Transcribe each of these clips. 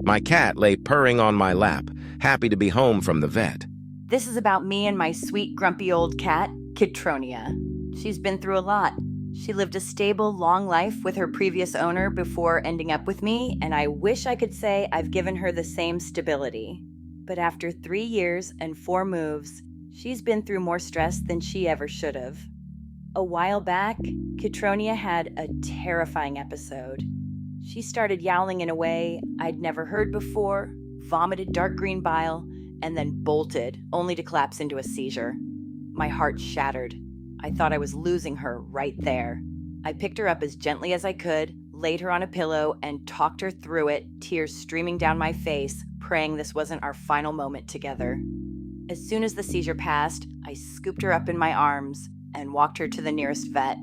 My cat lay purring on my lap, happy to be home from the vet. This is about me and my sweet, grumpy old cat, Kitronia. She's been through a lot. She lived a stable, long life with her previous owner before ending up with me, and I wish I could say I've given her the same stability. But after 3 years and 4 moves, she's been through more stress than she ever should have. A while back, Kitronia had a terrifying episode. She started yowling in a way I'd never heard before, vomited dark green bile, and then bolted, only to collapse into a seizure. My heart shattered. I thought I was losing her right there. I picked her up as gently as I could, laid her on a pillow, and talked her through it, tears streaming down my face, praying this wasn't our final moment together. As soon as the seizure passed, I scooped her up in my arms and walked her to the nearest vet.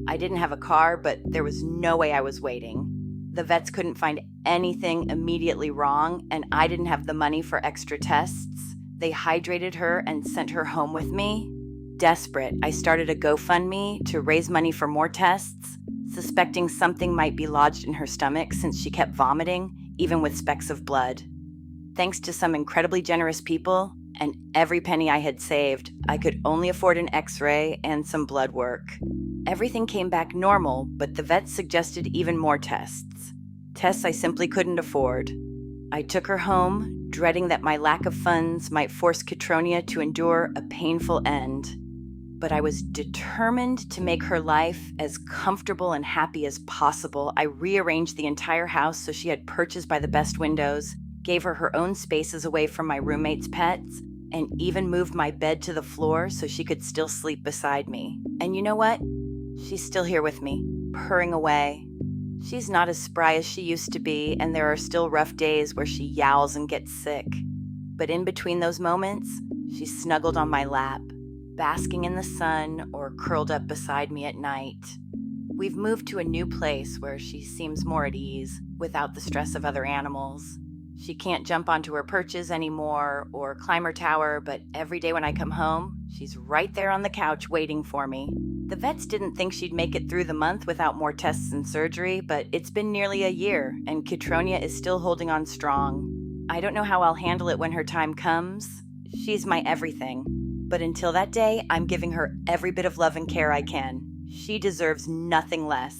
I didn't have a car, but there was no way I was waiting. The vets couldn't find anything immediately wrong, and I didn't have the money for extra tests. They hydrated her and sent her home with me. Desperate, I started a GoFundMe to raise money for more tests, suspecting something might be lodged in her stomach since she kept vomiting, even with specks of blood. Thanks to some incredibly generous people and every penny I had saved, I could only afford an X-ray and some blood work. Everything came back normal, but the vets suggested even more tests. Tests I simply couldn't afford. I took her home, dreading that my lack of funds might force Kitronia to endure a painful end. But I was determined to make her life as comfortable and happy as possible. I rearranged the entire house so she had perches by the best windows, gave her her own spaces away from my roommate's pets, and even moved my bed to the floor so she could still sleep beside me. And you know what? She's still here with me, purring away. She's not as spry as she used to be, and there are still rough days where she yowls and gets sick. But in between those moments, she's snuggled on my lap, basking in the sun or curled up beside me at night. We've moved to a new place where she seems more at ease, without the stress of other animals. She can't jump onto her perches anymore or climb her tower, but every day when I come home, she's right there on the couch waiting for me. The vets didn't think she'd make it through the month without more tests and surgery, but it's been nearly a year, and Kitronia is still holding on strong. I don't know how I'll handle it when her time comes. She's my everything. But until that day, I'm giving her every bit of love and care I can. She deserves nothing less.